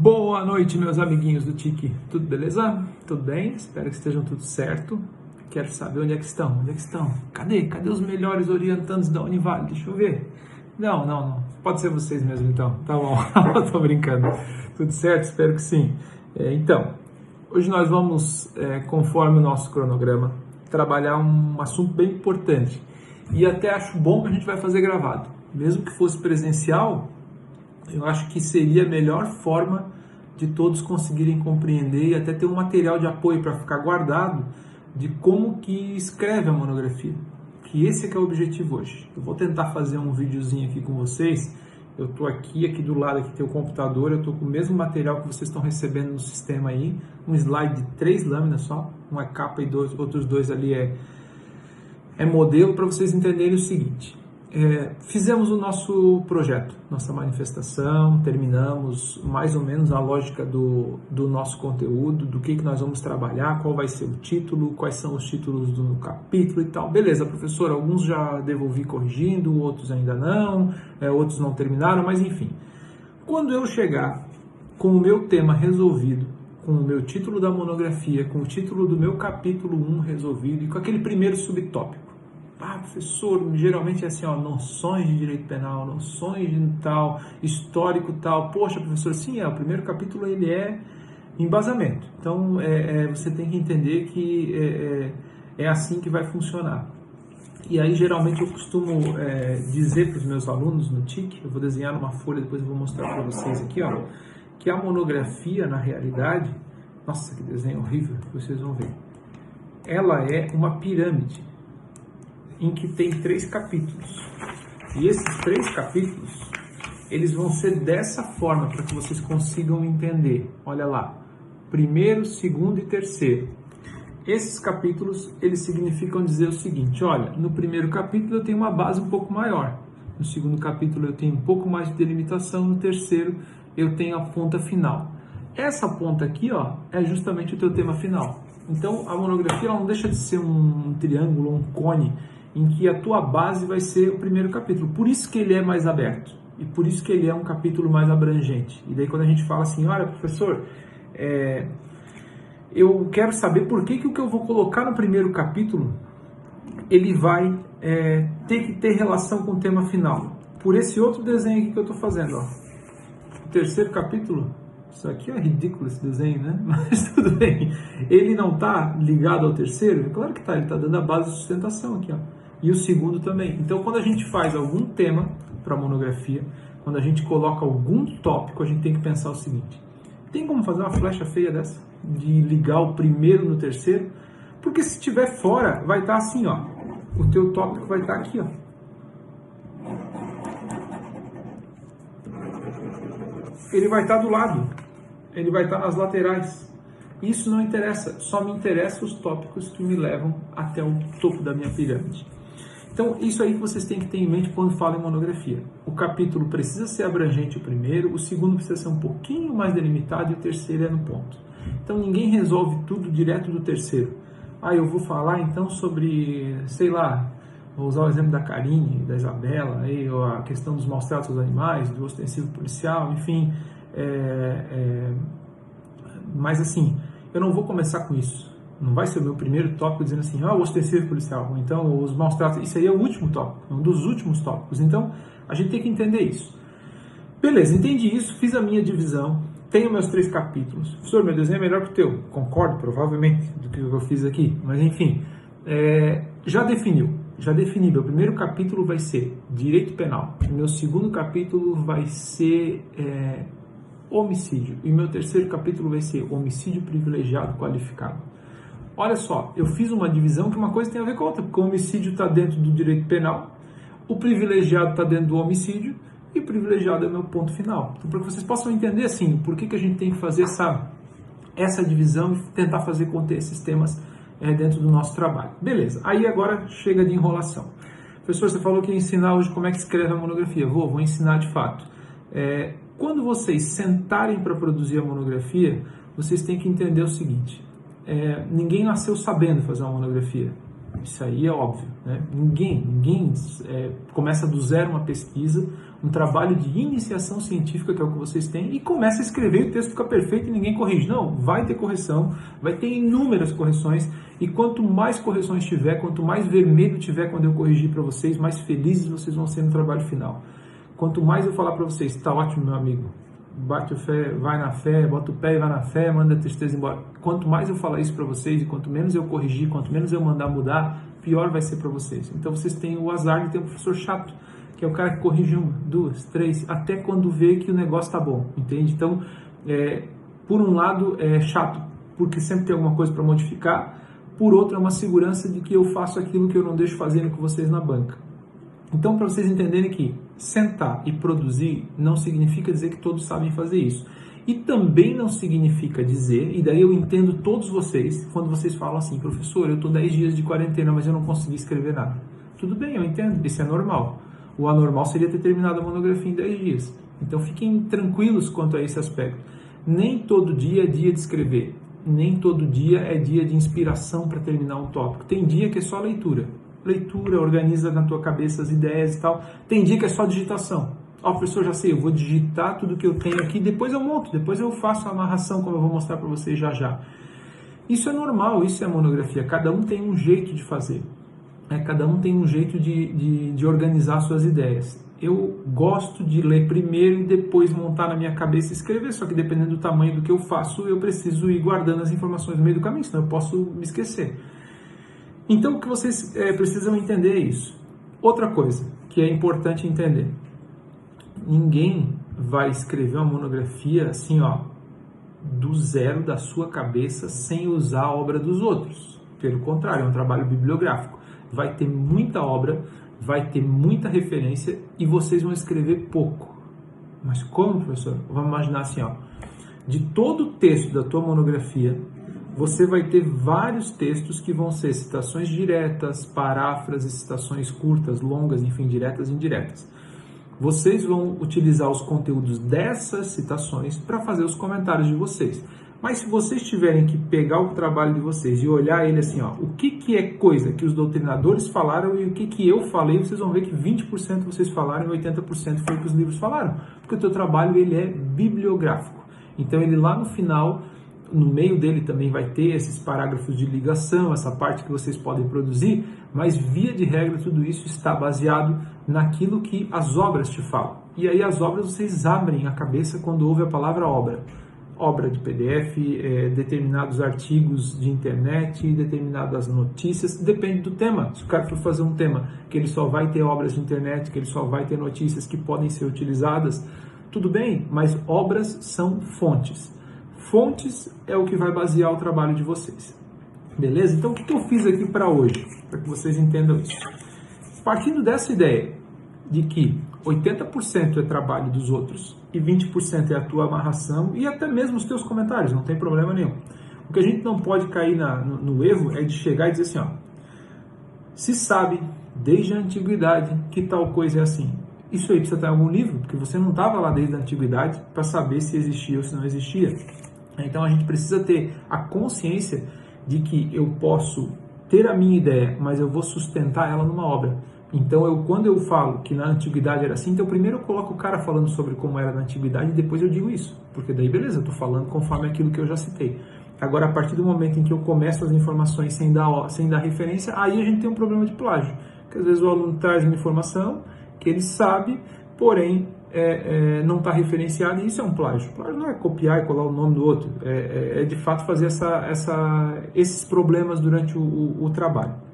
Boa noite, meus amiguinhos do TIC. Tudo beleza? Tudo bem? Espero que estejam tudo certo. Quero saber onde é que estão. Onde é que estão? Cadê os melhores orientandos da Univale? Deixa eu ver. Não. Pode ser vocês mesmo, então. Tá bom. Tô brincando. Tudo certo? Espero que sim. Então, hoje nós vamos, conforme o nosso cronograma, trabalhar um assunto bem importante. E até acho bom que a gente vai fazer gravado. Mesmo que fosse presencial, eu acho que seria a melhor forma de todos conseguirem compreender e até ter um material de apoio para ficar guardado de como que escreve a monografia. Que esse é que é o objetivo hoje. Eu vou tentar fazer um videozinho aqui com vocês. Eu estou aqui do lado, aqui tem o computador, eu estou com o mesmo material que vocês estão recebendo no sistema aí, um slide de 3 lâminas só, uma é capa e outros dois ali é modelo, para vocês entenderem o seguinte. Fizemos o nosso projeto, nossa manifestação, terminamos mais ou menos a lógica do nosso conteúdo, do que nós vamos trabalhar, qual vai ser o título, quais são os títulos do capítulo e tal. Beleza, professor, alguns já devolvi corrigindo, outros ainda não, outros não terminaram, mas enfim. Quando eu chegar com o meu tema resolvido, com o meu título da monografia, com o título do meu capítulo 1 resolvido e com aquele primeiro subtópico, professor, geralmente é assim, noções de direito penal, noções de tal, histórico tal. Poxa, professor, sim, o primeiro capítulo ele é embasamento. Então, você tem que entender que é assim que vai funcionar. E aí, geralmente, eu costumo dizer para os meus alunos no TIC, eu vou desenhar numa folha, depois eu vou mostrar para vocês aqui, que a monografia, na realidade, nossa, que desenho horrível, vocês vão ver, ela é uma pirâmide em que tem 3 capítulos. E esses 3 capítulos, eles vão ser dessa forma, para que vocês consigam entender. Olha lá, primeiro, segundo e terceiro. Esses capítulos, eles significam dizer o seguinte, olha, no primeiro capítulo eu tenho uma base um pouco maior, no segundo capítulo eu tenho um pouco mais de delimitação, no terceiro eu tenho a ponta final. Essa ponta aqui, é justamente o teu tema final. Então, a monografia ela não deixa de ser um triângulo, um cone, em que a tua base vai ser o primeiro capítulo. Por isso que ele é mais aberto. E por isso que ele é um capítulo mais abrangente. E daí quando a gente fala assim, olha, professor, eu quero saber por que o que eu vou colocar no primeiro capítulo, ele vai ter que ter relação com o tema final. Por esse outro desenho aqui que eu estou fazendo. O terceiro capítulo, isso aqui é ridículo esse desenho, né? Mas tudo bem. Ele não está ligado ao terceiro? Claro que está, ele está dando a base de sustentação aqui, E o segundo também. Então, quando a gente faz algum tema para monografia, quando a gente coloca algum tópico, a gente tem que pensar o seguinte. Tem como fazer uma flecha feia dessa? De ligar o primeiro no terceiro? Porque se estiver fora, vai estar assim, O teu tópico vai estar aqui, Ele vai estar do lado. Ele vai estar nas laterais. Isso não interessa. Só me interessam os tópicos que me levam até o topo da minha pirâmide. Então, isso aí que vocês têm que ter em mente quando falam em monografia. O capítulo precisa ser abrangente o primeiro, o segundo precisa ser um pouquinho mais delimitado e o terceiro é no ponto. Então, ninguém resolve tudo direto do terceiro. Eu vou falar então sobre, sei lá, vou usar o exemplo da Karine, da Isabela, ou a questão dos maus tratos aos animais, do ostensivo policial, enfim. Mas assim, eu não vou começar com isso. Não vai ser o meu primeiro tópico dizendo assim, o ostensivo policial, ou então os maus tratos. Isso aí é o último tópico, é um dos últimos tópicos. Então, a gente tem que entender isso. Beleza, entendi isso, fiz a minha divisão, tenho meus 3 capítulos. Professor, meu desenho é melhor que o teu. Concordo, provavelmente, do que eu fiz aqui. Mas enfim, já defini. Meu primeiro capítulo vai ser Direito Penal. O meu segundo capítulo vai ser Homicídio. E o meu terceiro capítulo vai ser Homicídio Privilegiado Qualificado. Olha só, eu fiz uma divisão que uma coisa tem a ver com a outra, porque o homicídio está dentro do direito penal, o privilegiado está dentro do homicídio, e o privilegiado é o meu ponto final. Então, para que vocês possam entender, assim, por que a gente tem que fazer essa divisão e tentar fazer conter esses temas dentro do nosso trabalho. Beleza, aí agora chega de enrolação. Professor, você falou que ia ensinar hoje como é que escreve a monografia. Vou ensinar de fato. Quando vocês sentarem para produzir a monografia, vocês têm que entender o seguinte. Ninguém nasceu sabendo fazer uma monografia. Isso aí é óbvio, né? Ninguém começa do zero uma pesquisa um trabalho de iniciação científica, que é o que vocês têm, e começa a escrever e o texto fica perfeito e ninguém corrige. Não, vai ter correção, vai ter inúmeras correções, e quanto mais correções tiver, quanto mais vermelho tiver quando eu corrigir para vocês, mais felizes vocês vão ser no trabalho final. Quanto mais eu falar para vocês, tá ótimo, meu amigo, bate o fé, vai na fé, bota o pé e vai na fé, manda a tristeza embora. Quanto mais eu falar isso para vocês, e quanto menos eu corrigir, quanto menos eu mandar mudar, pior vai ser para vocês. Então vocês têm o azar de ter um professor chato, que é o cara que corrige 1, 2, 3, até quando vê que o negócio tá bom, entende? Então, por um lado é chato, porque sempre tem alguma coisa para modificar, por outro é uma segurança de que eu faço aquilo que eu não deixo fazendo com vocês na banca. Então, para vocês entenderem que sentar e produzir não significa dizer que todos sabem fazer isso. E também não significa dizer, e daí eu entendo todos vocês, quando vocês falam assim, professor, eu estou 10 dias de quarentena, mas eu não consegui escrever nada. Tudo bem, eu entendo, isso é normal. O anormal seria ter terminado a monografia em 10 dias. Então fiquem tranquilos quanto a esse aspecto. Nem todo dia é dia de escrever. Nem todo dia é dia de inspiração para terminar um tópico. Tem dia que é só leitura. Leitura, organiza na tua cabeça as ideias e tal. Tem dia que é só digitação. Ó, professor, já sei, eu vou digitar tudo que eu tenho aqui, depois eu monto, depois eu faço a narração, como eu vou mostrar para vocês já já. Isso é normal, isso é monografia. Cada um tem um jeito de fazer. Cada um tem um jeito de organizar suas ideias. Eu gosto de ler primeiro e depois montar na minha cabeça e escrever, só que dependendo do tamanho do que eu faço, eu preciso ir guardando as informações no meio do caminho, senão eu posso me esquecer. Então, o que vocês precisam entender é isso. Outra coisa que é importante entender. Ninguém vai escrever uma monografia assim, ó, do zero da sua cabeça, sem usar a obra dos outros. Pelo contrário, é um trabalho bibliográfico. Vai ter muita obra, vai ter muita referência e vocês vão escrever pouco. Mas como, professor? Vamos imaginar assim, ó, de todo o texto da tua monografia, você vai ter vários textos que vão ser citações diretas, paráfrases, citações curtas, longas, enfim, diretas e indiretas. Vocês vão utilizar os conteúdos dessas citações para fazer os comentários de vocês. Mas se vocês tiverem que pegar o trabalho de vocês e olhar ele assim, ó, o que é coisa que os doutrinadores falaram e o que eu falei, vocês vão ver que 20% vocês falaram e 80% foi o que os livros falaram. Porque o teu trabalho ele é bibliográfico. Então ele lá no final, no meio dele também vai ter esses parágrafos de ligação, essa parte que vocês podem produzir, mas via de regra tudo isso está baseado naquilo que as obras te falam. E aí as obras vocês abrem a cabeça quando ouve a palavra obra. Obra de PDF, determinados artigos de internet, determinadas notícias, depende do tema. Se o cara for fazer um tema que ele só vai ter obras de internet, que ele só vai ter notícias que podem ser utilizadas, tudo bem, mas obras são fontes. Fontes é o que vai basear o trabalho de vocês. Beleza? Então o que eu fiz aqui para hoje? Para que vocês entendam isso. Partindo dessa ideia de que 80% é trabalho dos outros e 20% é a tua amarração e até mesmo os teus comentários, não tem problema nenhum. O que a gente não pode cair no erro é de chegar e dizer assim, ó, se sabe desde a antiguidade que tal coisa é assim. Isso aí precisa estar em algum livro, porque você não estava lá desde a antiguidade para saber se existia ou se não existia. Então a gente precisa ter a consciência de que eu posso ter a minha ideia, mas eu vou sustentar ela numa obra. Então, quando eu falo que na antiguidade era assim, então primeiro eu coloco o cara falando sobre como era na antiguidade e depois eu digo isso. Porque daí, beleza, eu estou falando conforme aquilo que eu já citei. Agora, a partir do momento em que eu começo as informações sem dar referência, aí a gente tem um problema de plágio. Porque às vezes o aluno traz uma informação que ele sabe, porém não está referenciado e isso é um plágio. Plágio não é copiar e colar o nome do outro, é de fato fazer esses problemas durante o trabalho.